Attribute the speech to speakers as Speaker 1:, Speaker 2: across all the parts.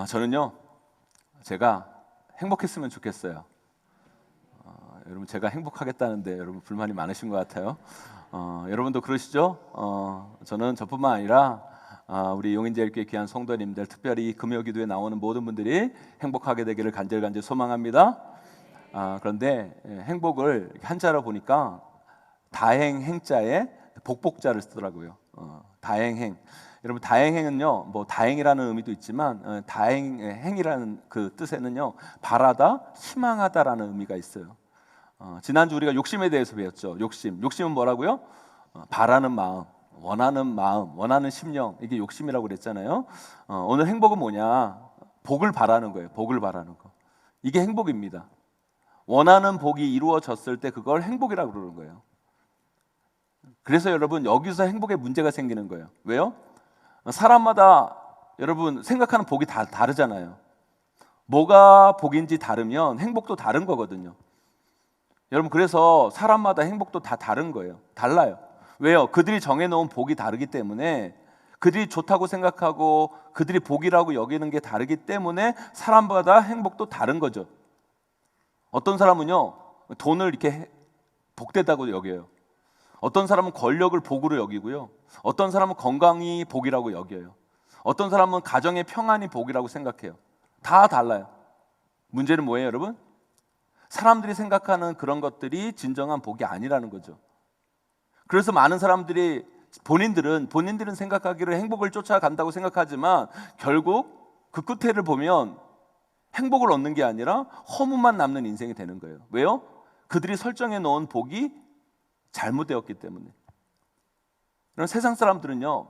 Speaker 1: 저는요, 제가 행복했으면 좋겠어요. 여러분, 제가 행복하겠다는데 여러분 불만이 많으신 것 같아요. 여러분도 그러시죠? 저는 저뿐만 아니라 우리 용인제일교회 귀한 성도님들, 특별히 금요기도에 나오는 모든 분들이 행복하게 되기를 간절간절 소망합니다. 그런데 행복을 한자로 보니까 다행행자에 복복자를 쓰더라고요. 다행행. 여러분, 다행행은요, 뭐 다행이라는 의미도 있지만 다행행이라는 그 뜻에는요, 바라다, 희망하다라는 의미가 있어요. 지난주 우리가 욕심에 대해서 배웠죠. 욕심은 뭐라고요? 바라는 마음, 원하는 심령, 이게 욕심이라고 그랬잖아요. 오늘 행복은 뭐냐? 복을 바라는 거예요. 복을 바라는 거. 이게 행복입니다. 원하는 복이 이루어졌을 때 그걸 행복이라고 그러는 거예요. 그래서 여러분, 여기서 행복에 문제가 생기는 거예요. 왜요? 사람마다 여러분 생각하는 복이 다 다르잖아요. 뭐가 복인지 다르면 행복도 다른 거거든요. 여러분, 그래서 사람마다 행복도 다 다른 거예요. 달라요. 왜요? 그들이 정해놓은 복이 다르기 때문에, 그들이 좋다고 생각하고 그들이 복이라고 여기는 게 다르기 때문에 사람마다 행복도 다른 거죠. 어떤 사람은요, 돈을 이렇게 복되다고 여겨요. 어떤 사람은 권력을 복으로 여기고요. 어떤 사람은 건강이 복이라고 여겨요. 어떤 사람은 가정의 평안이 복이라고 생각해요. 다 달라요. 문제는 뭐예요, 여러분? 사람들이 생각하는 그런 것들이 진정한 복이 아니라는 거죠. 그래서 많은 사람들이 본인들은 생각하기를 행복을 쫓아간다고 생각하지만 결국 그 끝에를 보면 행복을 얻는 게 아니라 허무만 남는 인생이 되는 거예요. 왜요? 그들이 설정해 놓은 복이 잘못되었기 때문에. 그럼 세상 사람들은요,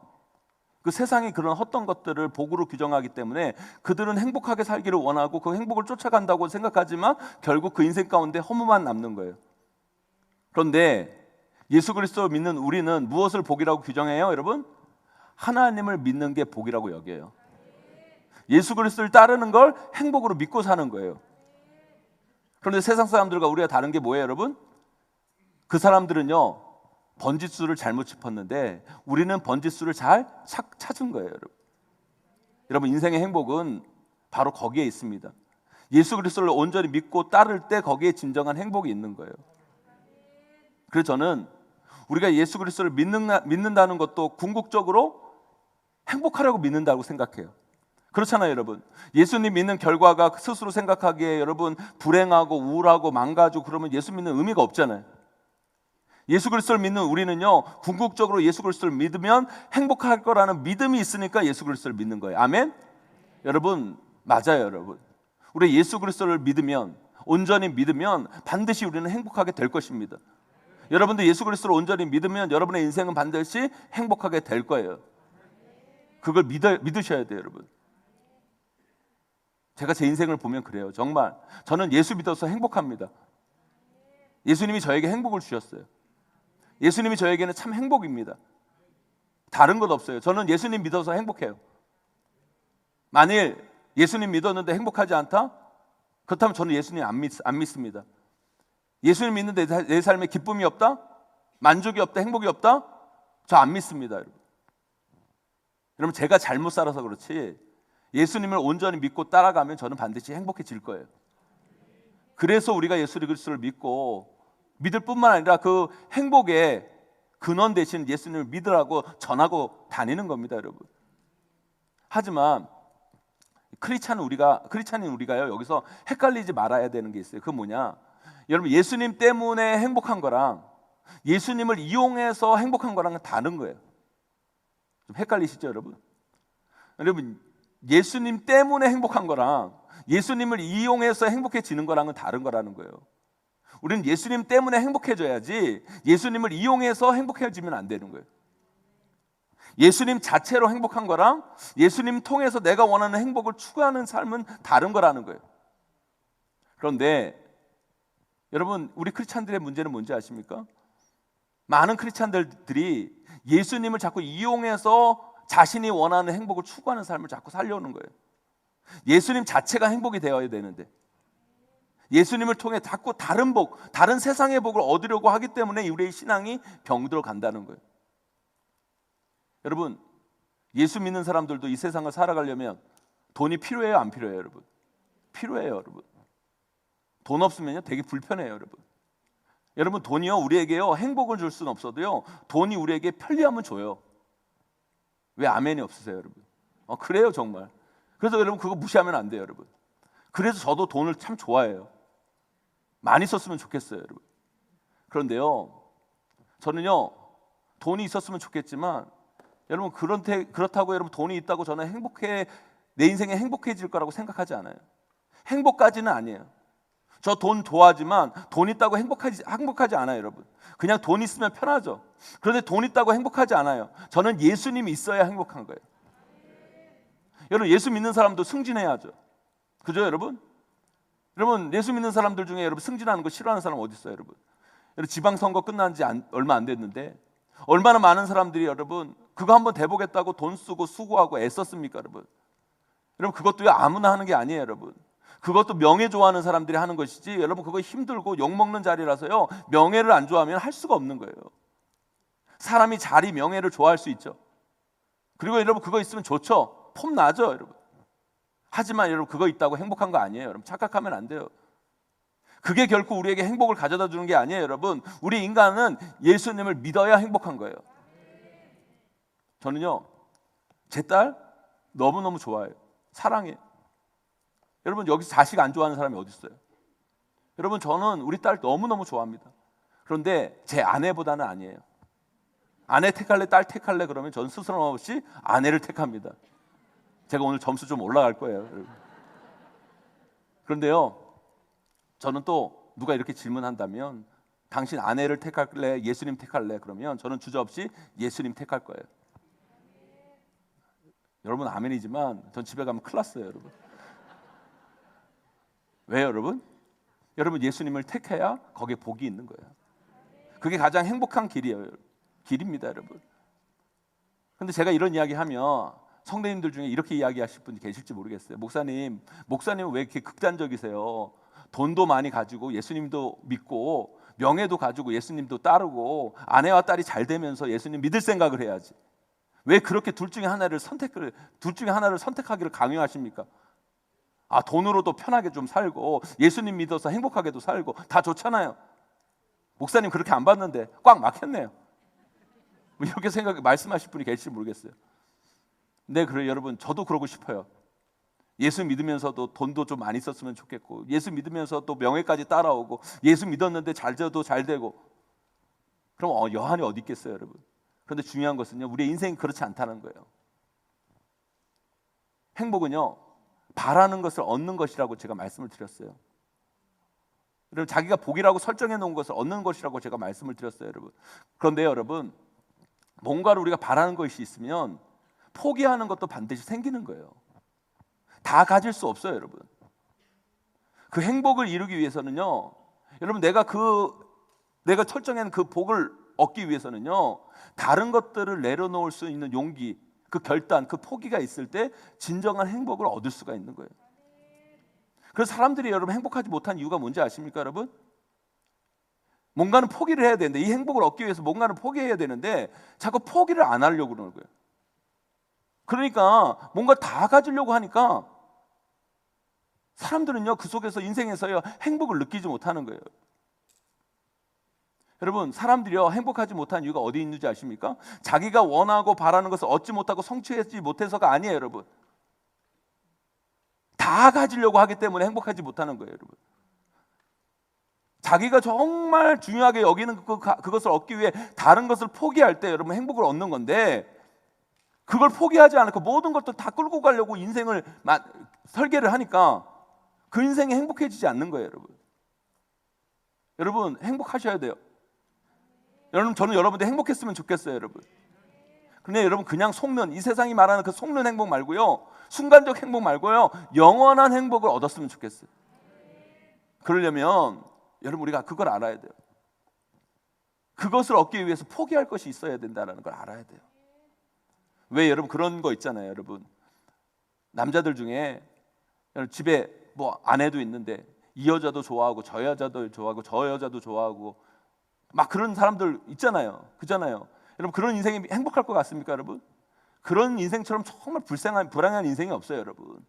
Speaker 1: 그 세상이 그런 헛된 것들을 복으로 규정하기 때문에 그들은 행복하게 살기를 원하고 그 행복을 쫓아간다고 생각하지만 결국 그 인생 가운데 허무만 남는 거예요. 그런데 예수 그리스도를 믿는 우리는 무엇을 복이라고 규정해요, 여러분? 하나님을 믿는 게 복이라고 여겨요. 예수 그리스도를 따르는 걸 행복으로 믿고 사는 거예요. 그런데 세상 사람들과 우리가 다른 게 뭐예요, 여러분? 그 사람들은요, 번지수를 잘못 짚었는데 우리는 번지수를 잘 찾은 거예요, 여러분. 여러분, 인생의 행복은 바로 거기에 있습니다. 예수 그리스도를 온전히 믿고 따를 때 거기에 진정한 행복이 있는 거예요. 그래서 저는 우리가 예수 그리스도를 믿는다는 것도 궁극적으로 행복하려고 믿는다고 생각해요. 그렇잖아요, 여러분. 예수님 믿는 결과가 스스로 생각하기에 여러분 불행하고 우울하고 망가지고 그러면 예수 믿는 의미가 없잖아요. 예수 그리스도를 믿는 우리는요, 궁극적으로 예수 그리스도를 믿으면 행복할 거라는 믿음이 있으니까 예수 그리스도를 믿는 거예요. 아멘? 여러분, 맞아요, 여러분. 우리 예수 그리스도를 믿으면, 온전히 믿으면 반드시 우리는 행복하게 될 것입니다. 여러분도 예수 그리스도를 온전히 믿으면 여러분의 인생은 반드시 행복하게 될 거예요. 그걸 믿으셔야 돼요, 여러분. 제가 제 인생을 보면 그래요. 정말 저는 예수 믿어서 행복합니다. 예수님이 저에게 행복을 주셨어요. 예수님이 저에게는 참 행복입니다. 다른 것 없어요. 저는 예수님 믿어서 행복해요. 만일 예수님 믿었는데 행복하지 않다? 그렇다면 저는 예수님 안 믿습니다. 예수님 믿는데 내 삶에 기쁨이 없다? 만족이 없다? 행복이 없다? 저 안 믿습니다, 여러분. 여러분, 제가 잘못 살아서 그렇지 예수님을 온전히 믿고 따라가면 저는 반드시 행복해질 거예요. 그래서 우리가 예수 그리스도를 믿을 뿐만 아니라 그 행복의 근원 대신 예수님을 믿으라고 전하고 다니는 겁니다, 여러분. 하지만 크리스찬인 우리가요, 여기서 헷갈리지 말아야 되는 게 있어요. 그건 뭐냐? 여러분, 예수님 때문에 행복한 거랑 예수님을 이용해서 행복한 거랑은 다른 거예요. 좀 헷갈리시죠, 여러분? 여러분, 예수님 때문에 행복한 거랑 예수님을 이용해서 행복해지는 거랑은 다른 거라는 거예요. 우리는 예수님 때문에 행복해져야지 예수님을 이용해서 행복해지면 안 되는 거예요. 예수님 자체로 행복한 거랑 예수님 통해서 내가 원하는 행복을 추구하는 삶은 다른 거라는 거예요. 그런데 여러분, 우리 크리스찬들의 문제는 뭔지 아십니까? 많은 크리스찬들이 예수님을 자꾸 이용해서 자신이 원하는 행복을 추구하는 삶을 자꾸 살려오는 거예요. 예수님 자체가 행복이 되어야 되는데 예수님을 통해 자꾸 다른 복, 다른 세상의 복을 얻으려고 하기 때문에 우리의 신앙이 병들어 간다는 거예요. 여러분, 예수 믿는 사람들도 이 세상을 살아가려면 돈이 필요해요, 안 필요해요, 여러분? 필요해요, 여러분. 돈 없으면요 되게 불편해요, 여러분. 여러분, 돈이요 우리에게요 행복을 줄 수는 없어도요 돈이 우리에게 편리함을 줘요. 왜 아멘이 없으세요, 여러분? 그래요, 정말. 그래서 여러분 그거 무시하면 안 돼요, 여러분. 그래서 저도 돈을 참 좋아해요. 많이 썼으면 좋겠어요, 여러분. 그런데요, 저는요 돈이 있었으면 좋겠지만 여러분 그렇다고 여러분 돈이 있다고 저는 내 인생에 행복해질 거라고 생각하지 않아요. 행복까지는 아니에요. 저 돈 좋아하지만 돈 있다고 행복하지 않아요, 여러분. 그냥 돈 있으면 편하죠. 그런데 돈 있다고 행복하지 않아요. 저는 예수님이 있어야 행복한 거예요. 여러분, 예수 믿는 사람도 승진해야죠. 그죠, 여러분? 여러분, 예수 믿는 사람들 중에 여러분 승진하는 거 싫어하는 사람 어디 있어요, 여러분? 여러분, 지방선거 끝난 지 얼마 안 됐는데 얼마나 많은 사람들이 여러분 그거 한번 돼보겠다고 돈 쓰고 수고하고 애썼습니까, 여러분? 여러분, 그것도요 아무나 하는 게 아니에요, 여러분. 그것도 명예 좋아하는 사람들이 하는 것이지, 여러분 그거 힘들고 욕먹는 자리라서요 명예를 안 좋아하면 할 수가 없는 거예요. 사람이 자리 명예를 좋아할 수 있죠. 그리고 여러분 그거 있으면 좋죠. 폼 나죠, 여러분. 하지만 여러분 그거 있다고 행복한 거 아니에요, 여러분. 착각하면 안 돼요. 그게 결코 우리에게 행복을 가져다 주는 게 아니에요, 여러분. 우리 인간은 예수님을 믿어야 행복한 거예요. 저는요 제 딸 너무너무 좋아해요. 사랑해요. 여러분, 여기서 자식 안 좋아하는 사람이 어디 있어요? 여러분, 저는 우리 딸 너무너무 좋아합니다. 그런데 제 아내보다는 아니에요. 아내 택할래, 딸 택할래 그러면 저는 스스럼 없이 아내를 택합니다. 제가 오늘 점수 좀 올라갈 거예요, 여러분. 그런데요, 저는 또 누가 이렇게 질문한다면 당신 아내를 택할래, 예수님 택할래? 그러면 저는 주저없이 예수님 택할 거예요. 여러분 아멘이지만 전 집에 가면 큰일 났어요, 여러분. 왜요, 여러분? 여러분, 예수님을 택해야 거기에 복이 있는 거예요. 그게 가장 행복한 길이에요. 길입니다, 여러분. 그런데 제가 이런 이야기하면 성도님들 중에 이렇게 이야기하실 분이 계실지 모르겠어요. 목사님은 왜 이렇게 극단적이세요? 돈도 많이 가지고 예수님도 믿고 명예도 가지고 예수님도 따르고 아내와 딸이 잘 되면서 예수님 믿을 생각을 해야지. 왜 그렇게 둘 중에 하나를 선택하기를 강요하십니까? 돈으로도 편하게 좀 살고 예수님 믿어서 행복하게도 살고 다 좋잖아요. 목사님 그렇게 안 봤는데 꽉 막혔네요. 이렇게 말씀하실 분이 계실지 모르겠어요. 네, 그래요, 여러분. 저도 그러고 싶어요. 예수 믿으면서도 돈도 좀 많이 썼으면 좋겠고, 예수 믿으면서 또 명예까지 따라오고, 예수 믿었는데 잘 져도 잘 되고. 그럼 여한이 어디 있겠어요, 여러분? 그런데 중요한 것은요, 우리의 인생이 그렇지 않다는 거예요. 행복은요 바라는 것을 얻는 것이라고 제가 말씀을 드렸어요. 여러분, 자기가 복이라고 설정해 놓은 것을 얻는 것이라고 제가 말씀을 드렸어요, 여러분. 그런데 여러분, 뭔가를 우리가 바라는 것이 있으면 포기하는 것도 반드시 생기는 거예요. 다 가질 수 없어요, 여러분. 그 행복을 이루기 위해서는요, 여러분, 내가 설정해 놓은 그 복을 얻기 위해서는요, 다른 것들을 내려놓을 수 있는 용기, 그 결단, 그 포기가 있을 때 진정한 행복을 얻을 수가 있는 거예요. 그래서 사람들이 여러분 행복하지 못한 이유가 뭔지 아십니까, 여러분? 뭔가는 포기를 해야 되는데, 이 행복을 얻기 위해서 뭔가는 포기해야 되는데 자꾸 포기를 안 하려고 그러는 거예요. 그러니까 뭔가 다 가지려고 하니까 사람들은요 그 속에서 인생에서요 행복을 느끼지 못하는 거예요. 여러분, 사람들이요 행복하지 못한 이유가 어디 있는지 아십니까? 자기가 원하고 바라는 것을 얻지 못하고 성취하지 못해서가 아니에요, 여러분. 다 가지려고 하기 때문에 행복하지 못하는 거예요, 여러분. 자기가 정말 중요하게 여기는 그것을 얻기 위해 다른 것을 포기할 때 여러분 행복을 얻는 건데, 그걸 포기하지 않고 모든 것도 다 끌고 가려고 인생을 설계를 하니까 그 인생이 행복해지지 않는 거예요, 여러분. 여러분, 행복하셔야 돼요. 여러분, 저는 여러분들 행복했으면 좋겠어요, 여러분. 근데 여러분, 그냥 속는, 이 세상이 말하는 그 속는 행복 말고요, 순간적 행복 말고요, 영원한 행복을 얻었으면 좋겠어요. 그러려면 여러분, 우리가 그걸 알아야 돼요. 그것을 얻기 위해서 포기할 것이 있어야 된다는 걸 알아야 돼요. 왜, 여러분, 그런 거 있잖아요, 여러분. 남자들 중에 집에 아내도 있는데 이 여자도 좋아하고 저 여자도 좋아하고 저 여자도 좋아하고 막 그런 사람들 있잖아요. 그잖아요. 여러분, 그런 인생이 행복할 것 같습니까, 여러분? 그런 인생처럼 정말 불행한 인생이 없어요, 여러분.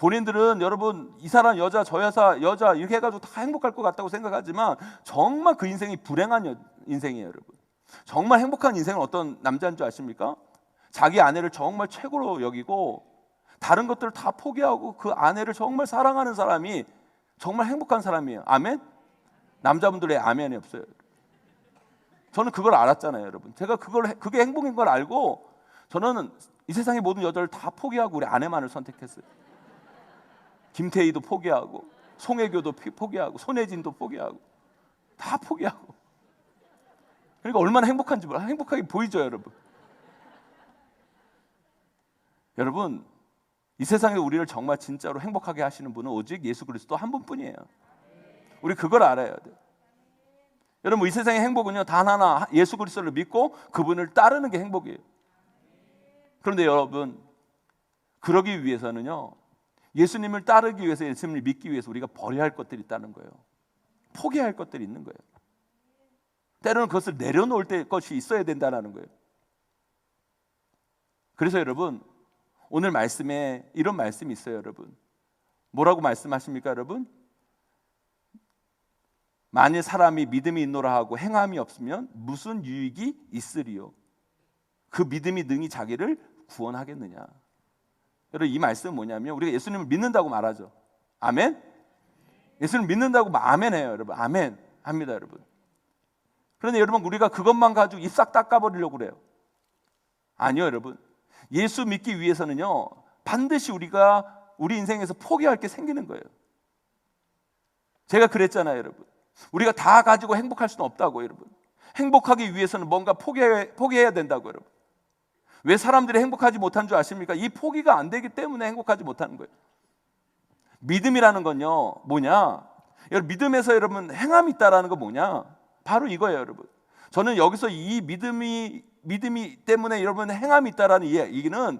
Speaker 1: 본인들은 여러분 이 사람 여자 저 여자 이렇게 해가지고 다 행복할 것 같다고 생각하지만 정말 그 인생이 불행한 인생이에요. 여러분 정말 행복한 인생은 어떤 남자인 줄 아십니까? 자기 아내를 정말 최고로 여기고 다른 것들을 다 포기하고 그 아내를 정말 사랑하는 사람이 정말 행복한 사람이에요. 아멘? 남자분들의 아멘이 없어요. 저는 그걸 알았잖아요. 여러분 제가 그게 행복인 걸 알고 저는 이 세상의 모든 여자를 다 포기하고 우리 아내만을 선택했어요. 김태희도 포기하고 송혜교도 포기하고 손혜진도 포기하고 다 포기하고. 그러니까 얼마나 행복한지 행복하게 보이죠. 여러분 이 세상에 우리를 정말 진짜로 행복하게 하시는 분은 오직 예수 그리스도 한 분뿐이에요. 우리 그걸 알아야 돼요. 여러분 이 세상의 행복은요 단 하나, 예수 그리스도를 믿고 그분을 따르는 게 행복이에요. 그런데 여러분 그러기 위해서는요 예수님을 따르기 위해서, 예수님을 믿기 위해서 우리가 버려야 할 것들이 있다는 거예요. 포기해야 할 것들이 있는 거예요. 때로는 그것을 내려놓을 때 것이 있어야 된다는 거예요. 그래서 여러분 오늘 말씀에 이런 말씀이 있어요. 여러분 뭐라고 말씀하십니까? 여러분 만일 사람이 믿음이 있노라 하고 행함이 없으면 무슨 유익이 있으리요? 그 믿음이 능히 자기를 구원하겠느냐? 여러분 이 말씀은 뭐냐면 우리가 예수님을 믿는다고 말하죠. 아멘? 예수님을 믿는다고 아멘해요. 여러분 아멘 합니다. 여러분 그런데 여러분 우리가 그것만 가지고 입 싹 닦아버리려고 그래요. 아니요. 여러분 예수 믿기 위해서는요 반드시 우리가 우리 인생에서 포기할 게 생기는 거예요. 제가 그랬잖아요. 여러분 우리가 다 가지고 행복할 수는 없다고. 여러분 행복하기 위해서는 뭔가 포기해야 된다고. 여러분 왜 사람들이 행복하지 못한 줄 아십니까? 이 포기가 안 되기 때문에 행복하지 못하는 거예요. 믿음이라는 건요 뭐냐? 여러분 믿음에서 여러분 행함이 있다라는 거 뭐냐? 바로 이거예요. 여러분 저는 여기서 이 믿음이 때문에 여러분 행함이 있다라는 얘기는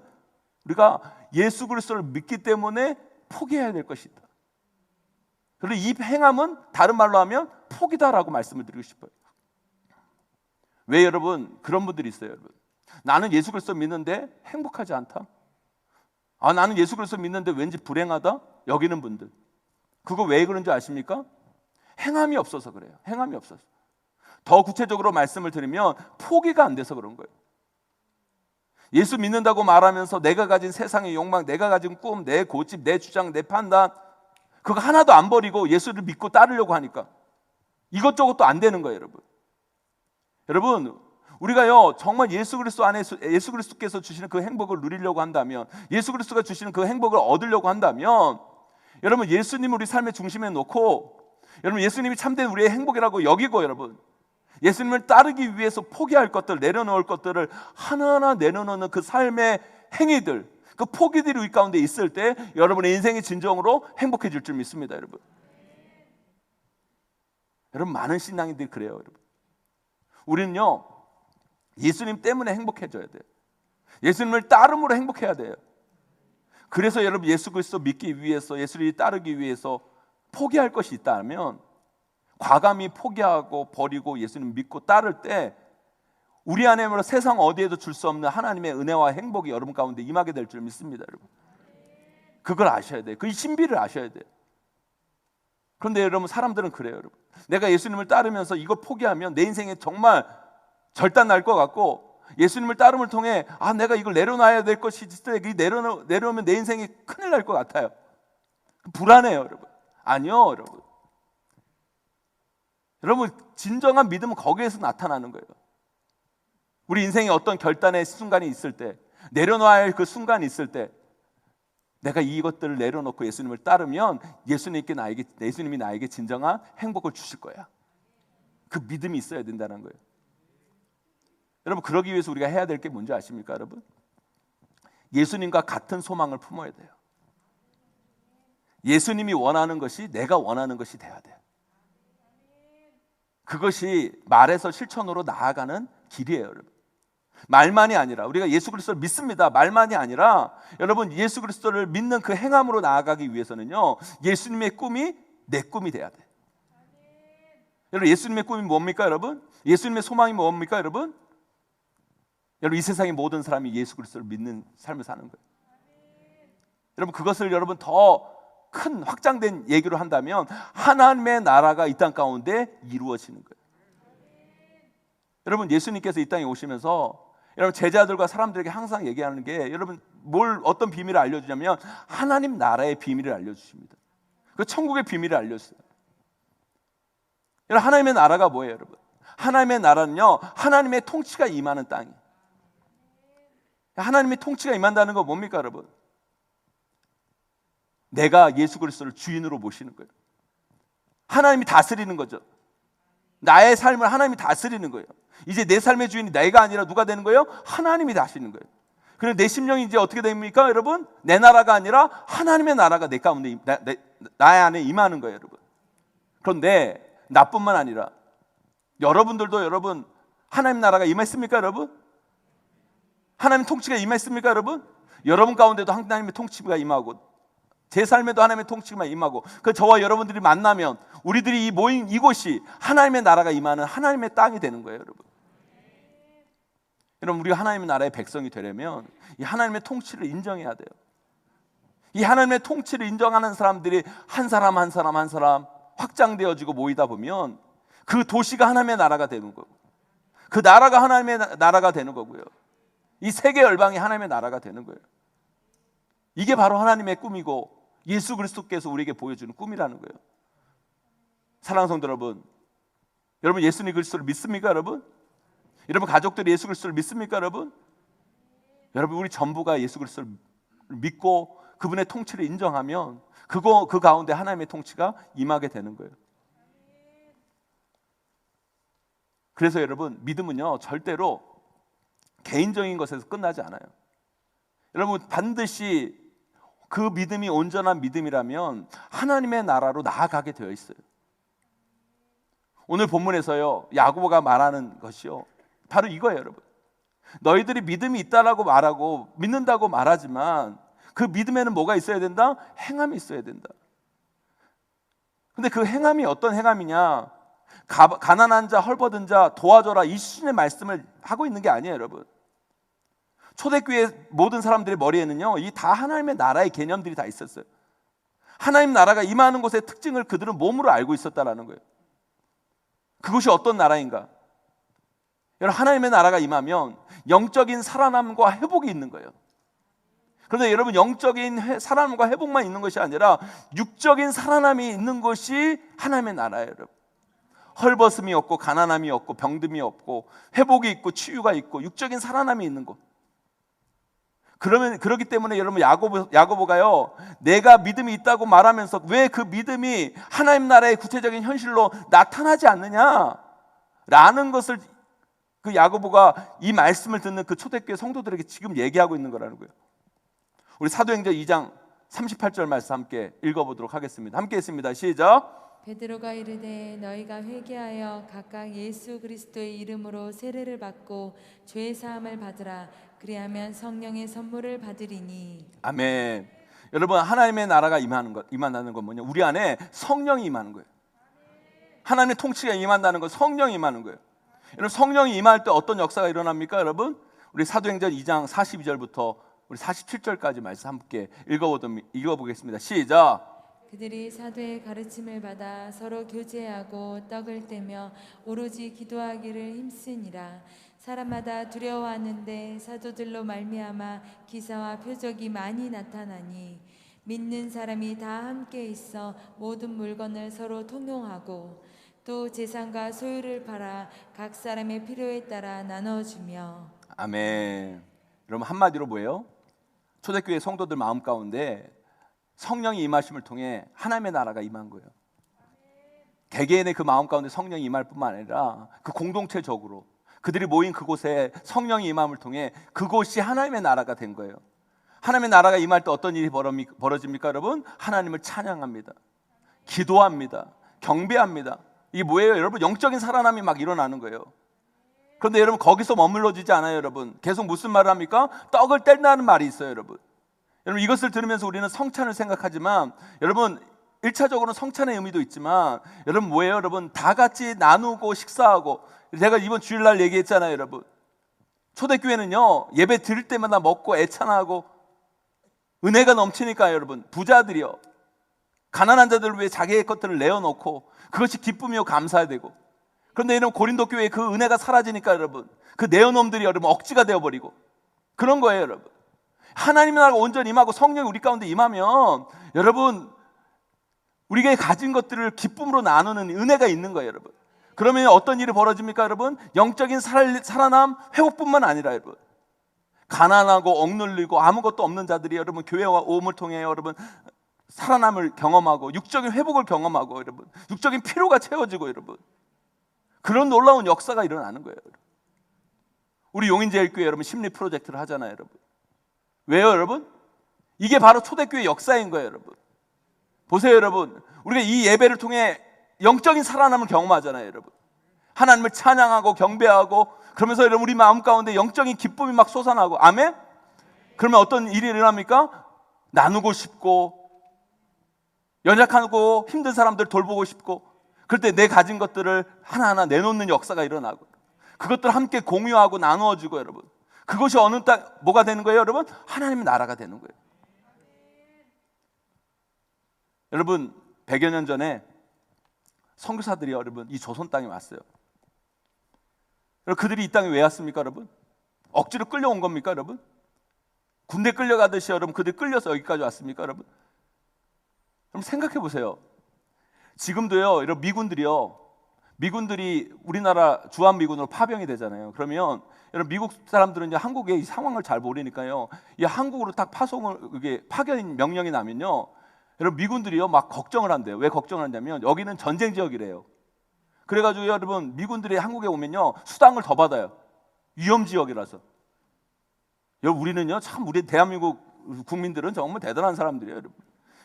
Speaker 1: 우리가 예수 그리스도를 믿기 때문에 포기해야 될 것이다. 그리고 이 행함은 다른 말로 하면 포기다라고 말씀을 드리고 싶어요. 왜 여러분 그런 분들이 있어요. 여러분 나는 예수 그리스도 믿는데 행복하지 않다. 나는 예수 그리스도 믿는데 왠지 불행하다. 여기는 분들 그거 왜 그런 줄 아십니까? 행함이 없어서 그래요. 행함이 없어서. 더 구체적으로 말씀을 드리면 포기가 안 돼서 그런 거예요. 예수 믿는다고 말하면서 내가 가진 세상의 욕망, 내가 가진 꿈, 내 고집, 내 주장, 내 판단 그거 하나도 안 버리고 예수를 믿고 따르려고 하니까 이것저것도 안 되는 거예요. 여러분 우리가요 정말 예수 그리스도 안에서 예수 그리스도께서 주시는 그 행복을 누리려고 한다면, 예수 그리스도가 주시는 그 행복을 얻으려고 한다면, 여러분 예수님을 우리 삶의 중심에 놓고 여러분 예수님이 참된 우리의 행복이라고 여기고, 여러분 예수님을 따르기 위해서 포기할 것들, 내려놓을 것들을 하나하나 내려놓는 그 삶의 행위들, 그 포기들이 우리 가운데 있을 때 여러분의 인생이 진정으로 행복해질 줄 믿습니다. 여러분 많은 신앙인들이 그래요. 여러분 우리는요 예수님 때문에 행복해져야 돼요. 예수님을 따름으로 행복해야 돼요. 그래서 여러분 예수 그리스도 믿기 위해서, 예수를 따르기 위해서 포기할 것이 있다면, 과감히 포기하고 버리고 예수님 믿고 따를 때 우리 안에는 세상 어디에도 줄 수 없는 하나님의 은혜와 행복이 여러분 가운데 임하게 될 줄 믿습니다. 여러분 그걸 아셔야 돼요. 그 신비를 아셔야 돼요. 그런데 여러분 사람들은 그래요. 여러분 내가 예수님을 따르면서 이걸 포기하면 내 인생에 정말 절단 날 것 같고, 예수님을 따름을 통해 내가 이걸 내려놔야 될 것이 있을 때 내려오면 내 인생이 큰일 날 것 같아요. 불안해요. 여러분 아니요. 여러분 진정한 믿음은 거기에서 나타나는 거예요. 우리 인생에 어떤 결단의 순간이 있을 때, 내려놔야 할 그 순간이 있을 때 내가 이것들을 내려놓고 예수님을 따르면 예수님이 나에게 진정한 행복을 주실 거야. 그 믿음이 있어야 된다는 거예요. 여러분 그러기 위해서 우리가 해야 될 게 뭔지 아십니까? 여러분 예수님과 같은 소망을 품어야 돼요. 예수님이 원하는 것이 내가 원하는 것이 돼야 돼요. 그것이 말에서 실천으로 나아가는 길이에요. 여러분 말만이 아니라, 우리가 예수 그리스도를 믿습니다 말만이 아니라, 여러분 예수 그리스도를 믿는 그 행함으로 나아가기 위해서는요 예수님의 꿈이 내 꿈이 돼야 돼요. 여러분 예수님의 꿈이 뭡니까? 여러분 예수님의 소망이 뭡니까? 여러분 이 세상의 모든 사람이 예수 그리스도를 믿는 삶을 사는 거예요. 여러분 그것을 여러분 더 큰 확장된 얘기로 한다면 하나님의 나라가 이 땅 가운데 이루어지는 거예요. 여러분 예수님께서 이 땅에 오시면서 여러분 제자들과 사람들에게 항상 얘기하는 게 여러분 어떤 비밀을 알려주냐면 하나님 나라의 비밀을 알려주십니다. 그 천국의 비밀을 알려주세요. 여러분 하나님의 나라가 뭐예요 여러분? 하나님의 나라는요 하나님의 통치가 임하는 땅이에요. 하나님의 통치가 임한다는 건 뭡니까 여러분? 내가 예수 그리스도를 주인으로 모시는 거예요. 하나님이 다스리는 거죠. 나의 삶을 하나님이 다스리는 거예요. 이제 내 삶의 주인이 내가 아니라 누가 되는 거예요? 하나님이 다스리는 거예요. 그리고 내 심령이 이제 어떻게 됩니까 여러분? 내 나라가 아니라 하나님의 나라가 내 가운데 나의 안에 임하는 거예요 여러분. 그런데 나뿐만 아니라 여러분들도 여러분 하나님 나라가 임했습니까 여러분? 하나님 통치가 임했습니까 여러분? 여러분 가운데도 하나님의 통치가 임하고 제 삶에도 하나님의 통치가 임하고 그 저와 여러분들이 만나면 우리들이 이 모인 이곳이 하나님의 나라가 임하는 하나님의 땅이 되는 거예요 여러분. 여러분 우리가 하나님의 나라의 백성이 되려면 이 하나님의 통치를 인정해야 돼요. 이 하나님의 통치를 인정하는 사람들이 한 사람 한 사람 한 사람 확장되어지고 모이다 보면 그 도시가 하나님의 나라가 되는 거고 그 나라가 하나님의 나라가 되는 거고요. 이 세계 열방이 하나님의 나라가 되는 거예요. 이게 바로 하나님의 꿈이고 예수 그리스도께서 우리에게 보여주는 꿈이라는 거예요. 사랑하는 성도 여러분, 여러분 예수님 그리스도를 믿습니까 여러분? 여러분 가족들이 예수 그리스도를 믿습니까 여러분? 여러분 우리 전부가 예수 그리스도를 믿고 그분의 통치를 인정하면 그 가운데 하나님의 통치가 임하게 되는 거예요. 그래서 여러분 믿음은요 절대로 개인적인 것에서 끝나지 않아요. 여러분 반드시 그 믿음이 온전한 믿음이라면 하나님의 나라로 나아가게 되어 있어요. 오늘 본문에서요 야고보가 말하는 것이요 바로 이거예요 여러분. 너희들이 믿음이 있다라고 말하고 믿는다고 말하지만 그 믿음에는 뭐가 있어야 된다? 행함이 있어야 된다. 근데 그 행함이 어떤 행함이냐? 가난한 자 헐벗은 자 도와줘라 이 수준의 말씀을 하고 있는 게 아니에요 여러분. 초대교회 모든 사람들의 머리에는요 이 다 하나님의 나라의 개념들이 다 있었어요. 하나님 나라가 임하는 곳의 특징을 그들은 몸으로 알고 있었다라는 거예요. 그것이 어떤 나라인가? 여러분 하나님의 나라가 임하면 영적인 살아남과 회복이 있는 거예요. 그런데 여러분 영적인 살아남과 회복만 있는 것이 아니라 육적인 살아남이 있는 것이 하나님의 나라예요 여러분. 헐벗음이 없고 가난함이 없고 병듦이 없고 회복이 있고 치유가 있고 육적인 살아남이 있는 것. 그렇기 때문에 여러분 야고보가요 내가 믿음이 있다고 말하면서 왜 그 믿음이 하나님 나라의 구체적인 현실로 나타나지 않느냐라는 것을 그 야고보가 이 말씀을 듣는 그 초대교회 성도들에게 지금 얘기하고 있는 거라는 거예요. 우리 사도행전 2장 38절 말씀 함께 읽어보도록 하겠습니다. 함께 했습니다. 시작.
Speaker 2: 베드로가 이르되 너희가 회개하여 각각 예수 그리스도의 이름으로 세례를 받고 죄 사함을 받으라. 그리하면 성령의 선물을 받으리니.
Speaker 1: 아멘. 여러분 하나님의 나라가 임한다는 건 뭐냐? 우리 안에 성령이 임하는 거예요. 하나님의 통치가 임한다는 건 성령이 임하는 거예요. 여러분 성령이 임할 때 어떤 역사가 일어납니까 여러분? 우리 사도행전 2장 42절부터 우리 47절까지 말씀 함께 읽어보겠습니다. 시작.
Speaker 2: 그들이 사도의 가르침을 받아 서로 교제하고 떡을 떼며 오로지 기도하기를 힘쓰니라. 사람마다 두려워하는데 사도들로 말미암아 기사와 표적이 많이 나타나니 믿는 사람이 다 함께 있어 모든 물건을 서로 통용하고 또 재산과 소유를 팔아 각 사람의 필요에 따라 나눠주며.
Speaker 1: 아멘. 여러분 한마디로 뭐예요? 초대교회 성도들 마음 가운데 성령이 임하심을 통해 하나님의 나라가 임한 거예요. 개개인의 그 마음 가운데 성령이 임할 뿐만 아니라 그 공동체적으로 그들이 모인 그곳에 성령이 임함을 통해 그곳이 하나님의 나라가 된 거예요. 하나님의 나라가 임할 때 어떤 일이 벌어집니까 여러분? 하나님을 찬양합니다. 기도합니다. 경배합니다. 이게 뭐예요 여러분? 영적인 살아남이 막 일어나는 거예요. 그런데 여러분 거기서 머물러지지 않아요 여러분. 계속 무슨 말을 합니까? 떡을 뗄다는 말이 있어요 여러분. 여러분 이것을 들으면서 우리는 성찬을 생각하지만 여러분 1차적으로는 성찬의 의미도 있지만 여러분 뭐예요 여러분? 다 같이 나누고 식사하고 제가 이번 주일날 얘기했잖아요 여러분. 초대교회는요 예배 드릴 때마다 먹고 애찬하고 은혜가 넘치니까 여러분, 부자들이요, 가난한 자들을 위해 자기의 것들을 내어놓고 그것이 기쁨이요 감사해야 되고, 그런데 이런 고린도 교회에 그 은혜가 사라지니까 여러분, 그 내어놓음들이 여러분 억지가 되어버리고 그런 거예요. 여러분, 하나님의 나라가 온전히 임하고 성령이 우리 가운데 임하면 여러분, 우리가 가진 것들을 기쁨으로 나누는 은혜가 있는 거예요. 여러분, 그러면 어떤 일이 벌어집니까? 여러분, 영적인 살아남, 회복뿐만 아니라 여러분, 가난하고 억눌리고 아무것도 없는 자들이 여러분 교회와 오음을 통해 여러분 살아남을 경험하고 육적인 회복을 경험하고 여러분 육적인 피로가 채워지고 여러분 그런 놀라운 역사가 일어나는 거예요. 여러분. 우리 용인제일교회 여러분 심리 프로젝트를 하잖아요. 여러분, 왜요? 여러분, 이게 바로 초대교회 역사인 거예요. 여러분, 보세요. 여러분, 우리가 이 예배를 통해 영적인 살아남을 경험하잖아요. 여러분, 하나님을 찬양하고 경배하고 그러면서 여러분 우리 마음 가운데 영적인 기쁨이 막 솟아나고, 아멘? 그러면 어떤 일이 일어납니까? 나누고 싶고 연약하고 힘든 사람들 돌보고 싶고, 그럴 때 내 가진 것들을 하나하나 내놓는 역사가 일어나고 그것들 함께 공유하고 나누어주고 여러분, 그것이 어느 딱 뭐가 되는 거예요? 여러분, 하나님의 나라가 되는 거예요. 여러분, 100여 년 전에 선교사들이 여러분 이 조선 땅에 왔어요. 그들이 이 땅에 왜 왔습니까? 여러분, 억지로 끌려온 겁니까? 여러분, 군대 끌려가듯이 여러분 그들이 끌려서 여기까지 왔습니까? 여러분, 그럼 생각해 보세요. 지금도요, 여러분 미군들이 우리나라 주한미군으로 파병이 되잖아요. 그러면 여러분 미국 사람들은 이제 한국의 이 상황을 잘 모르니까요, 이 한국으로 딱 이게 파견 명령이 나면요, 여러분 미군들이요 막 걱정을 한대요. 왜 걱정을 하냐면 여기는 전쟁 지역이래요. 그래가지고 여러분 미군들이 한국에 오면요 수당을 더 받아요. 위험 지역이라서. 여러분, 우리는요 참, 우리 대한민국 국민들은 정말 대단한 사람들이에요. 여러분,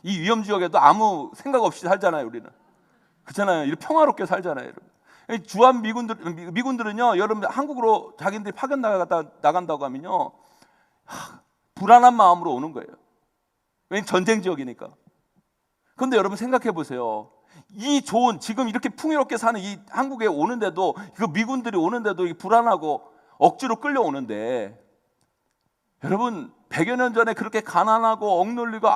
Speaker 1: 이 위험 지역에도 아무 생각 없이 살잖아요. 우리는 그렇잖아요. 이렇게 평화롭게 살잖아요. 여러분, 주한 미군들은요 여러분 한국으로 자기들이 파견 나간다고 하면요 불안한 마음으로 오는 거예요. 왜냐면 전쟁 지역이니까. 그런데 여러분 생각해 보세요. 이 좋은, 지금 이렇게 풍요롭게 사는 이 한국에 오는데도, 그 미군들이 오는데도 불안하고 억지로 끌려오는데, 여러분 100여 년 전에 그렇게 가난하고 억눌리고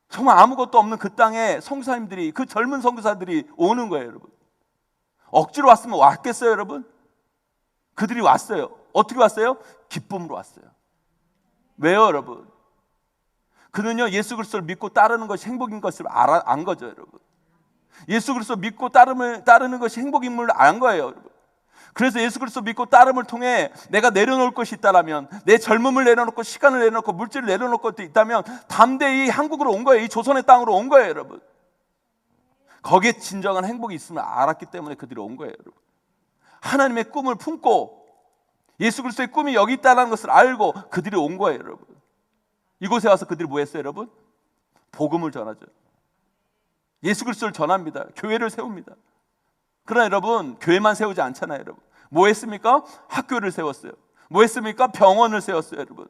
Speaker 1: 정말 아무것도 없는 그 땅에 선교사님들이, 그 젊은 선교사들이 오는 거예요. 여러분, 억지로 왔으면 왔겠어요? 여러분, 그들이 왔어요. 어떻게 왔어요? 기쁨으로 왔어요. 왜요? 여러분, 그는요 예수 그리스도를 믿고 따르는 것이 행복인 것을 안 거죠. 여러분, 예수 그리스도 믿고 따르는 것이 행복인 걸 안 거예요. 여러분, 그래서 예수 그리스도 믿고 따름을 통해 내가 내려놓을 것이 있다라면, 내 젊음을 내려놓고 시간을 내려놓고 물질을 내려놓을 것도 있다면 담대히 한국으로 온 거예요. 이 조선의 땅으로 온 거예요. 여러분, 거기에 진정한 행복이 있음을 알았기 때문에 그들이 온 거예요. 여러분, 하나님의 꿈을 품고 예수 그리스도의 꿈이 여기 있다는 것을 알고 그들이 온 거예요. 여러분, 이곳에 와서 그들이 뭐 했어요? 여러분, 복음을 전하죠. 예수 그리스도를 전합니다. 교회를 세웁니다. 그러나 여러분, 교회만 세우지 않잖아요. 여러분, 뭐 했습니까? 학교를 세웠어요. 뭐 했습니까? 병원을 세웠어요. 여러분,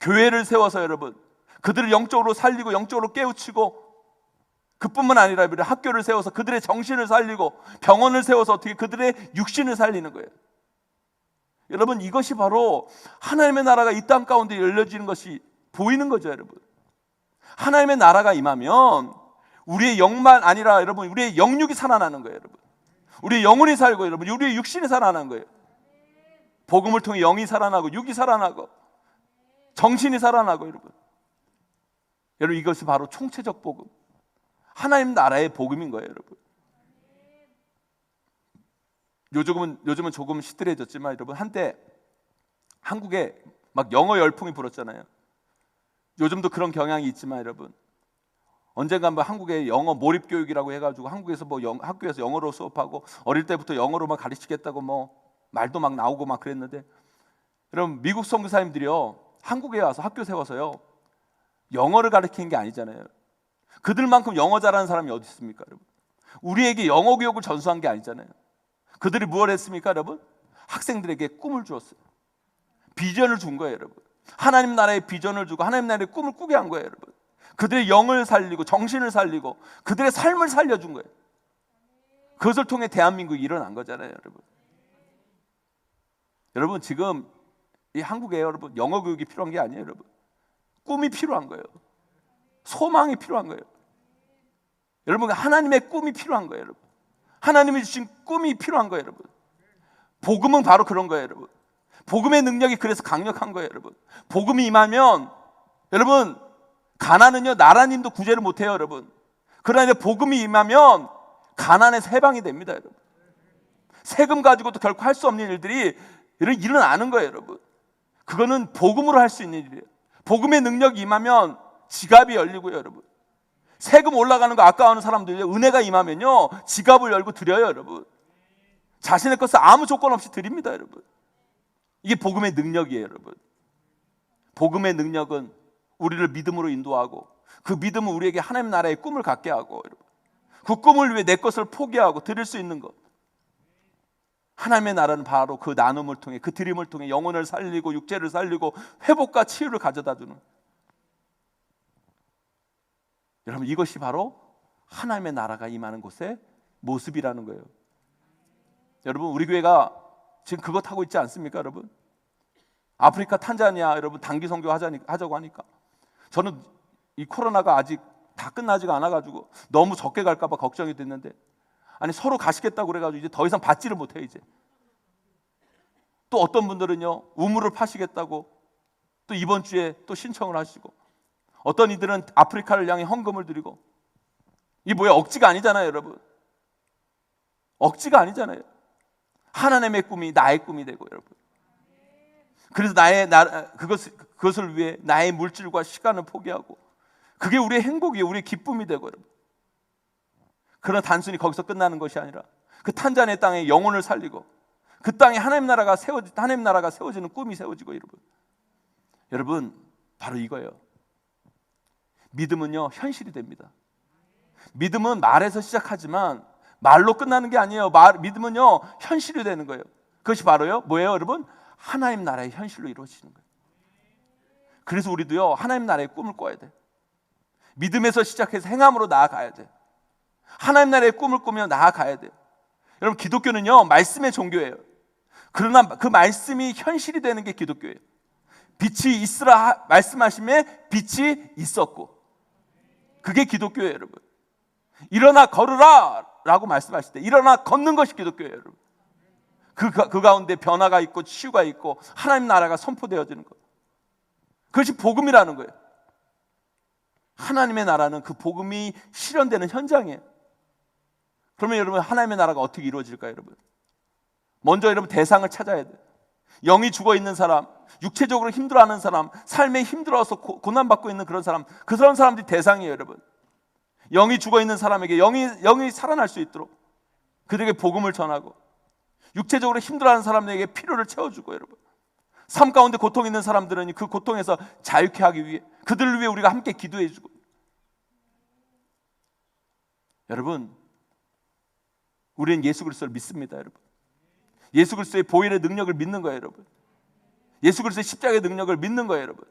Speaker 1: 교회를 세워서 여러분 그들을 영적으로 살리고 영적으로 깨우치고, 그뿐만 아니라 학교를 세워서 그들의 정신을 살리고, 병원을 세워서 어떻게 그들의 육신을 살리는 거예요. 여러분, 이것이 바로 하나님의 나라가 이 땅 가운데 열려지는 것이 보이는 거죠. 여러분, 하나님의 나라가 임하면 우리의 영만 아니라 여러분 우리의 영육이 살아나는 거예요. 여러분, 우리의 영혼이 살고 여러분 우리의 육신이 살아나는 거예요. 복음을 통해 영이 살아나고 육이 살아나고 정신이 살아나고, 여러분 이것이 바로 총체적 복음, 하나님 나라의 복음인 거예요. 여러분, 요즘은 조금 시들해졌지만 여러분, 한때 한국에 막 영어 열풍이 불었잖아요. 요즘도 그런 경향이 있지만 여러분, 언젠가 한번 한국에 영어 몰입 교육이라고 해가지고 한국에서 학교에서 영어로 수업하고 어릴 때부터 영어로 막 가르치겠다고 말도 막 나오고 막 그랬는데, 여러분 미국 선교사님들이요 한국에 와서 학교 세워서요 영어를 가르치는 게 아니잖아요. 그들만큼 영어 잘하는 사람이 어디 있습니까? 여러분, 우리에게 영어 교육을 전수한 게 아니잖아요. 그들이 무엇을 했습니까? 여러분, 학생들에게 꿈을 주었어요. 비전을 준 거예요. 여러분, 하나님 나라의 비전을 주고 하나님 나라의 꿈을 꾸게 한 거예요. 여러분, 그들의 영을 살리고 정신을 살리고 그들의 삶을 살려준 거예요. 그것을 통해 대한민국이 일어난 거잖아요. 여러분 지금 이 한국에 여러분 영어 교육이 필요한 게 아니에요. 여러분, 꿈이 필요한 거예요. 소망이 필요한 거예요. 여러분, 하나님의 꿈이 필요한 거예요. 여러분, 하나님이 주신 꿈이 필요한 거예요. 여러분, 복음은 바로 그런 거예요. 여러분, 복음의 능력이 그래서 강력한 거예요. 여러분, 복음이 임하면 여러분, 가난은요 나라님도 구제를 못해요. 여러분, 그러나 복음이 임하면 가난에서 해방이 됩니다. 여러분, 세금 가지고도 결코 할 수 없는 일들이 일어나는 거예요. 여러분, 그거는 복음으로 할 수 있는 일이에요. 복음의 능력이 임하면 지갑이 열리고요. 여러분, 세금 올라가는 거 아까워하는 사람들이 은혜가 임하면요 지갑을 열고 드려요. 여러분, 자신의 것을 아무 조건 없이 드립니다. 여러분, 이게 복음의 능력이에요. 여러분, 복음의 능력은 우리를 믿음으로 인도하고 그 믿음은 우리에게 하나님 나라의 꿈을 갖게 하고 여러분, 그 꿈을 위해 내 것을 포기하고 드릴 수 있는 것. 하나님의 나라는 바로 그 나눔을 통해, 그 드림을 통해 영혼을 살리고 육체를 살리고 회복과 치유를 가져다 주는, 여러분, 이것이 바로 하나님의 나라가 임하는 곳의 모습이라는 거예요. 여러분, 우리 교회가 지금 그것 하고 있지 않습니까? 여러분, 아프리카 탄자니아 여러분 단기 선교 하자고 하니까 저는 이 코로나가 아직 다 끝나지가 않아가지고 너무 적게 갈까봐 걱정이 됐는데, 아니 서로 가시겠다고 그래가지고 이제 더 이상 받지를 못해. 이제 또 어떤 분들은요 우물을 파시겠다고 또 이번 주에 또 신청을 하시고, 어떤 이들은 아프리카를 향해 헌금을 드리고. 이게 뭐야, 억지가 아니잖아요. 여러분, 억지가 아니잖아요. 하나님의 꿈이 나의 꿈이 되고 여러분, 그래서 그것을 위해 나의 물질과 시간을 포기하고, 그게 우리의 행복이에요. 우리의 기쁨이 되고 여러분, 그러나 단순히 거기서 끝나는 것이 아니라 그 탄자니아 땅에 영혼을 살리고 그 땅에 하나님 나라가 세워지는 꿈이 세워지고. 여러분 바로 이거예요. 믿음은요 현실이 됩니다. 믿음은 말에서 시작하지만 말로 끝나는 게 아니에요. 믿음은요 현실이 되는 거예요. 그것이 바로요 뭐예요 여러분? 하나님 나라의 현실로 이루어지는 거예요. 그래서 우리도요 하나님 나라의 꿈을 꿔야 돼. 믿음에서 시작해서 행함으로 나아가야 돼. 하나님 나라의 꿈을 꾸며 나아가야 돼요. 여러분, 기독교는요 말씀의 종교예요. 그러나 그 말씀이 현실이 되는 게 기독교예요. 빛이 있으라 말씀하심에 빛이 있었고, 그게 기독교예요. 여러분, 일어나 걸으라 라고 말씀하실 때 일어나 걷는 것이 기독교예요. 여러분, 그 가운데 변화가 있고 치유가 있고 하나님 나라가 선포되어지는 것, 그것이 복음이라는 거예요. 하나님의 나라는 그 복음이 실현되는 현장이에요. 그러면 여러분, 하나님의 나라가 어떻게 이루어질까요? 여러분, 먼저 여러분 대상을 찾아야 돼요. 영이 죽어 있는 사람, 육체적으로 힘들어하는 사람, 삶에 힘들어서 고난받고 있는 그런 사람들이 대상이에요. 여러분, 영이 죽어 있는 사람에게 영이 살아날 수 있도록 그들에게 복음을 전하고, 육체적으로 힘들어하는 사람에게 필요를 채워주고, 여러분, 삶 가운데 고통 있는 사람들은 그 고통에서 자유케 하기 위해 그들을 위해 우리가 함께 기도해주고. 여러분, 우리는 예수 그리스도를 믿습니다. 여러분, 예수 그리스도의 보혈의 능력을 믿는 거예요. 여러분, 예수 그리스도의 십자가의 능력을 믿는 거예요. 여러분,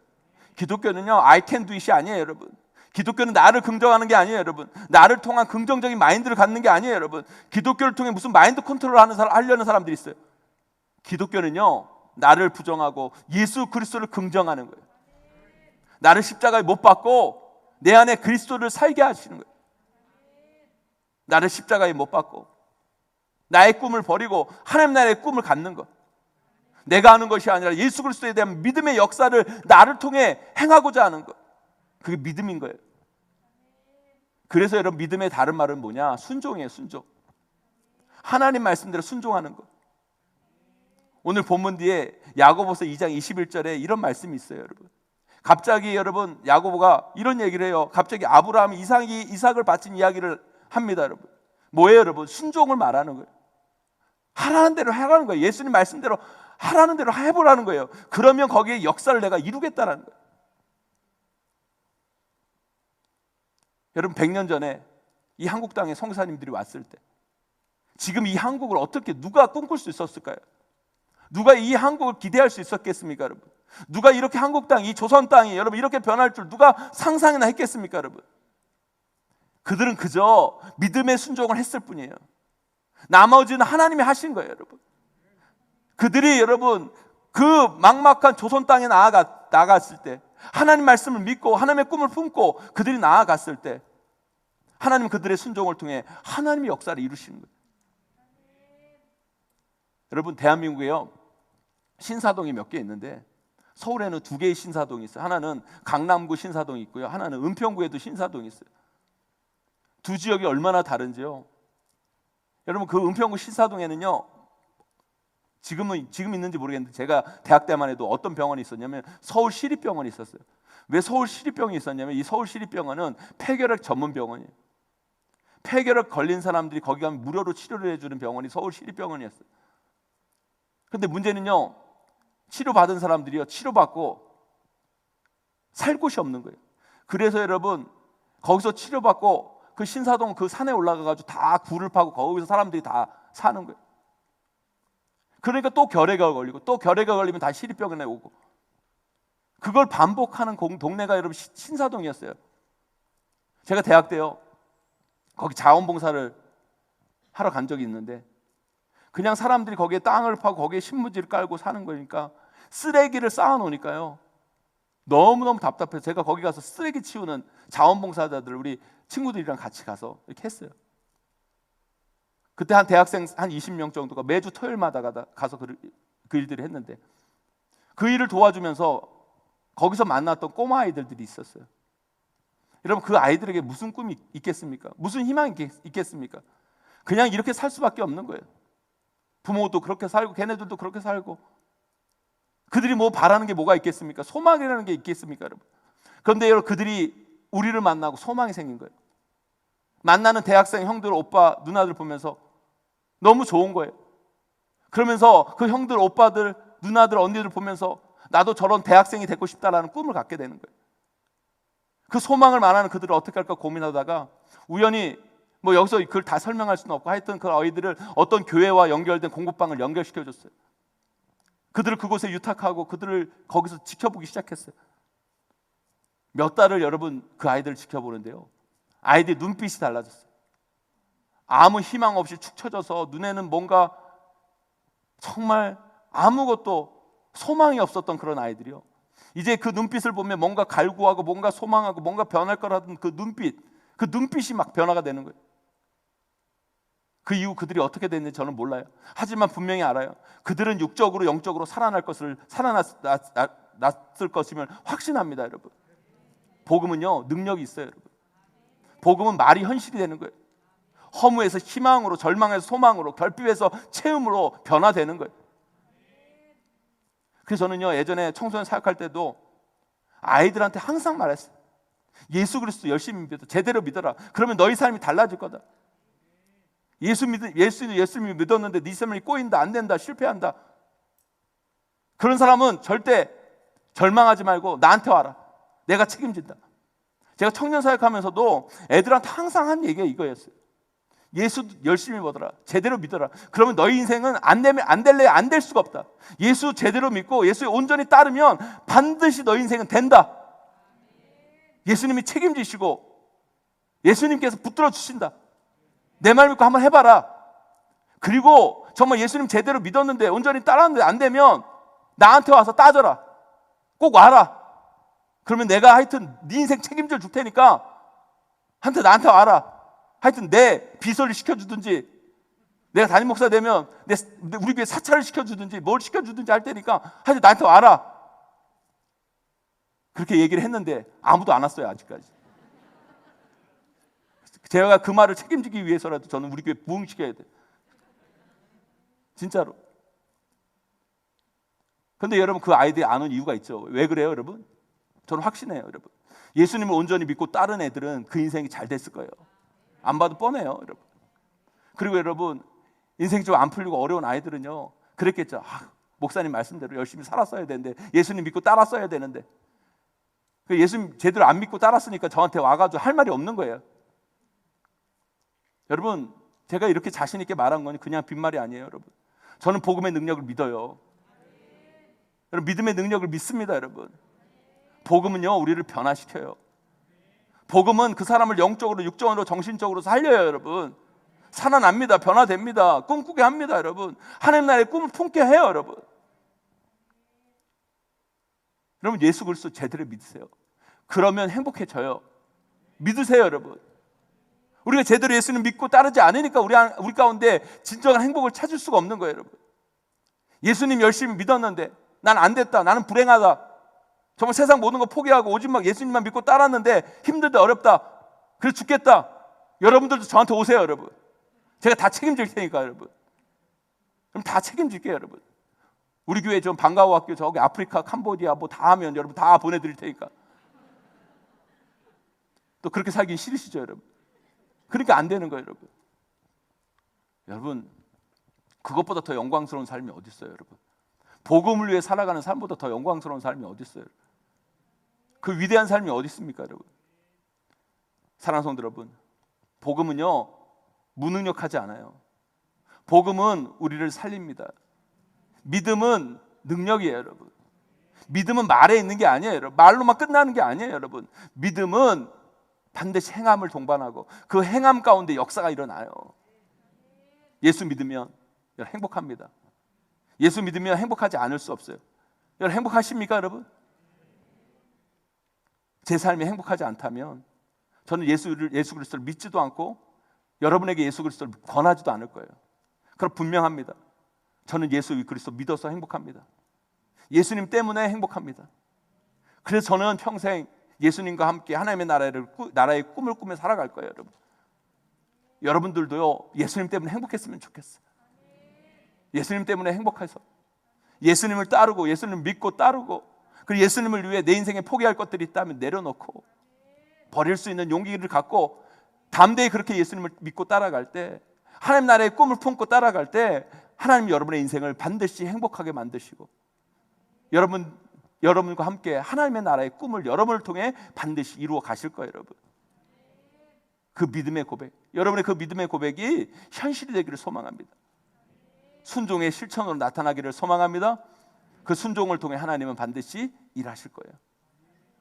Speaker 1: 기독교는요 I can do it이 아니에요. 여러분, 기독교는 나를 긍정하는 게 아니에요. 여러분, 나를 통한 긍정적인 마인드를 갖는 게 아니에요. 여러분, 기독교를 통해 무슨 마인드 컨트롤을 하려는 사람들이 있어요. 기독교는요 나를 부정하고 예수 그리스도를 긍정하는 거예요. 나를 십자가에 못 박고 내 안에 그리스도를 살게 하시는 거예요. 나를 십자가에 못 박고 나의 꿈을 버리고 하나님 나라의 꿈을 갖는 것, 내가 하는 것이 아니라 예수 그리스도에 대한 믿음의 역사를 나를 통해 행하고자 하는 것, 그게 믿음인 거예요. 그래서 여러분, 믿음의 다른 말은 뭐냐? 순종이에요. 순종. 하나님 말씀대로 순종하는 것. 오늘 본문 뒤에 야고보서 2장 21절에 이런 말씀이 있어요. 여러분, 갑자기 여러분 야고보가 이런 얘기를 해요. 갑자기 아브라함이 이삭을 바친 이야기를 합니다. 여러분, 뭐예요? 여러분, 순종을 말하는 거예요. 하라는 대로 하라는 거예요. 예수님 말씀대로 하라는 대로 해보라는 거예요. 그러면 거기에 역사를 내가 이루겠다는 거예요. 여러분, 100년 전에 이 한국 땅에 성사님들이 왔을 때 지금 이 한국을 어떻게 누가 꿈꿀 수 있었을까요? 누가 이 한국을 기대할 수 있었겠습니까? 여러분, 누가 이렇게 한국 땅, 이 조선 땅이 여러분 이렇게 변할 줄 누가 상상이나 했겠습니까? 여러분, 그들은 그저 믿음의 순종을 했을 뿐이에요. 나머지는 하나님이 하신 거예요. 여러분, 그들이 여러분 그 막막한 조선 땅에 나아갔을 때 하나님 말씀을 믿고 하나님의 꿈을 품고 그들이 나아갔을 때 하나님 그들의 순종을 통해 하나님의 역사를 이루시는 거예요. 여러분, 대한민국에요 신사동이 몇 개 있는데 서울에는 2개의 신사동이 있어요. 하나는 강남구 신사동이 있고요, 하나는 은평구에도 신사동이 있어요. 두 지역이 얼마나 다른지요. 여러분, 그 은평구 신사동에는요, 지금 있는지 모르겠는데 제가 대학 때만 해도 어떤 병원이 있었냐면 서울시립병원이 있었어요. 왜 서울시립병원이 있었냐면 이 서울시립병원은 폐결핵 전문 병원이에요. 폐결핵 걸린 사람들이 거기 가면 무료로 치료를 해주는 병원이 서울시립병원이었어요. 근데 문제는요, 치료받은 사람들이요, 치료받고 살 곳이 없는 거예요. 그래서 여러분, 거기서 치료받고 그 신사동 그 산에 올라가가지고 다 굴을 파고 거기서 사람들이 다 사는 거예요. 그러니까 또 결핵가 걸리고 또 결핵가 걸리면 다시 시립병원에 오고, 그걸 반복하는 동네가 여러분 신사동이었어요. 제가 대학 때요 거기 자원봉사를 하러 간 적이 있는데 그냥 사람들이 거기에 땅을 파고 거기에 신문지를 깔고 사는 거니까 쓰레기를 쌓아 놓으니까요 너무너무 답답해서 제가 거기 가서 쓰레기 치우는 자원봉사자들 우리 친구들이랑 같이 가서 이렇게 했어요. 그때 한 대학생 한 20명 정도가 매주 토요일마다 가서 그 일들을 했는데, 그 일을 도와주면서 거기서 만났던 꼬마 아이들이 있었어요. 여러분, 그 아이들에게 무슨 꿈이 있겠습니까? 무슨 희망이 있겠습니까? 그냥 이렇게 살 수밖에 없는 거예요. 부모도 그렇게 살고 걔네들도 그렇게 살고, 그들이 뭐 바라는 게 뭐가 있겠습니까? 소망이라는 게 있겠습니까, 여러분? 그런데 여러분, 그들이 우리를 만나고 소망이 생긴 거예요. 만나는 대학생 형들, 오빠, 누나들 보면서 너무 좋은 거예요. 그러면서 그 형들, 오빠들, 누나들, 언니들 보면서 나도 저런 대학생이 되고 싶다라는 꿈을 갖게 되는 거예요. 그 소망을 말하는 그들을 어떻게 할까 고민하다가 우연히 뭐 여기서 그걸 다 설명할 수는 없고 하여튼 그 아이들을 어떤 교회와 연결된 공부방을 연결시켜줬어요. 그들을 그곳에 유탁하고 그들을 거기서 지켜보기 시작했어요. 몇 달을 여러분 그 아이들을 지켜보는데요, 아이들의 눈빛이 달라졌어요. 아무 희망 없이 축 처져서 눈에는 뭔가 정말 아무것도 소망이 없었던 그런 아이들이요, 이제 그 눈빛을 보면 뭔가 갈구하고 뭔가 소망하고 뭔가 변할 거라던 그 눈빛이 막 변화가 되는 거예요. 그 이후 그들이 어떻게 됐는지 저는 몰라요. 하지만 분명히 알아요. 그들은 육적으로 영적으로 살아났을 것임을 확신합니다. 여러분, 복음은요 능력이 있어요. 여러분, 복음은 말이 현실이 되는 거예요. 허무에서 희망으로, 절망에서 소망으로, 결핍에서 체험으로 변화되는 거예요. 그래서 저는요 예전에 청소년 사역할 때도 아이들한테 항상 말했어요. 예수 그리스도 열심히 믿어, 제대로 믿어라. 그러면 너희 삶이 달라질 거다. 예수 믿었는데 네 삶이 꼬인다, 안 된다, 실패한다. 그런 사람은 절대 절망하지 말고 나한테 와라. 내가 책임진다. 제가 청년 사역하면서도 애들한테 항상 한 얘기가 이거였어요. 예수 열심히 믿어라, 제대로 믿어라. 그러면 너희 인생은 안 될래 안 될 수가 없다. 예수 제대로 믿고 예수에 온전히 따르면 반드시 너희 인생은 된다. 예수님이 책임지시고 예수님께서 붙들어 주신다. 내 말 믿고 한번 해봐라. 그리고 정말 예수님 제대로 믿었는데 온전히 따랐는데 안 되면 나한테 와서 따져라. 꼭 와라. 그러면 내가 하여튼 네 인생 책임져 줄 테니까 나한테 와라. 하여튼 내 비서를 시켜주든지, 내가 담임 목사 되면 우리 교회 사찰을 시켜주든지 뭘 시켜주든지 할 테니까 하여튼 나한테 와라. 그렇게 얘기를 했는데 아무도 안 왔어요, 아직까지. 제가 그 말을 책임지기 위해서라도 저는 우리 교회 부흥시켜야 돼요, 진짜로. 그런데 여러분, 그 아이들이 안 온 이유가 있죠. 왜 그래요, 여러분? 저는 확신해요, 여러분. 예수님을 온전히 믿고 따른 애들은 그 인생이 잘 됐을 거예요. 안 봐도 뻔해요, 여러분. 그리고 여러분, 인생이 좀 안 풀리고 어려운 아이들은요 그랬겠죠. 목사님 말씀대로 열심히 살았어야 되는데, 예수님 믿고 따랐어야 되는데, 예수님 제대로 안 믿고 따랐으니까 저한테 와가지고 할 말이 없는 거예요. 여러분, 제가 이렇게 자신 있게 말한 건 그냥 빈말이 아니에요, 여러분. 저는 복음의 능력을 믿어요. 여러분, 믿음의 능력을 믿습니다, 여러분. 복음은요 우리를 변화시켜요. 복음은 그 사람을 영적으로, 육적으로, 정신적으로 살려요, 여러분. 살아납니다. 변화됩니다. 꿈꾸게 합니다, 여러분. 하나님 나라의 꿈을 품게 해요, 여러분. 여러분 예수 그리스도 제대로 믿으세요. 그러면 행복해져요. 믿으세요, 여러분. 우리가 제대로 예수님 믿고 따르지 않으니까 우리 가운데 진정한 행복을 찾을 수가 없는 거예요, 여러분. 예수님 열심히 믿었는데 난 안 됐다, 나는 불행하다, 정말 세상 모든 거 포기하고 오직 막 예수님만 믿고 따랐는데 힘들다, 어렵다, 그래 죽겠다. 여러분들도 저한테 오세요, 여러분. 제가 다 책임질 테니까, 여러분. 그럼 다 책임질게요, 여러분. 우리 교회 좀 방과후 학교 저기 아프리카 캄보디아 뭐 다 하면 여러분 다 보내드릴 테니까. 또 그렇게 살기 싫으시죠, 여러분? 그러니까 안 되는 거예요, 여러분. 여러분, 그것보다 더 영광스러운 삶이 어디 있어요, 여러분? 복음을 위해 살아가는 삶보다 더 영광스러운 삶이 어디 있어요? 그 위대한 삶이 어디 있습니까, 여러분? 사랑하는 성도 여러분, 복음은요 무능력하지 않아요. 복음은 우리를 살립니다. 믿음은 능력이에요, 여러분. 믿음은 말에 있는 게 아니에요, 여러분. 말로만 끝나는 게 아니에요, 여러분. 믿음은 반드시 행함을 동반하고 그 행함 가운데 역사가 일어나요. 예수 믿으면 여러분 행복합니다. 예수 믿으면 행복하지 않을 수 없어요. 여러분 행복하십니까, 여러분? 제 삶이 행복하지 않다면 저는 예수 그리스도를 믿지도 않고 여러분에게 예수 그리스도를 권하지도 않을 거예요. 그럼 분명합니다. 저는 예수 그리스도 믿어서 행복합니다. 예수님 때문에 행복합니다. 그래서 저는 평생 예수님과 함께 하나님의 나라의 꿈을 꾸며 살아갈 거예요, 여러분. 여러분들도요 예수님 때문에 행복했으면 좋겠어요. 예수님 때문에 행복해서 예수님을 따르고 예수님을 믿고 따르고 그리고 예수님을 위해 내 인생에 포기할 것들이 있다면 내려놓고 버릴 수 있는 용기를 갖고 담대히 그렇게 예수님을 믿고 따라갈 때, 하나님 나라의 꿈을 품고 따라갈 때 하나님이 여러분의 인생을 반드시 행복하게 만드시고 여러분과 함께 하나님의 나라의 꿈을 여러분을 통해 반드시 이루어 가실 거예요, 여러분. 그 믿음의 고백, 여러분의 그 믿음의 고백이 현실이 되기를 소망합니다. 순종의 실천으로 나타나기를 소망합니다. 그 순종을 통해 하나님은 반드시 일하실 거예요.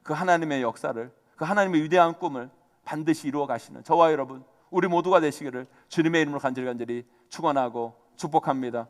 Speaker 1: 그 하나님의 역사를, 그 하나님의 위대한 꿈을 반드시 이루어 가시는 저와 여러분, 우리 모두가 되시기를 주님의 이름으로 간절히 축원하고 축복합니다.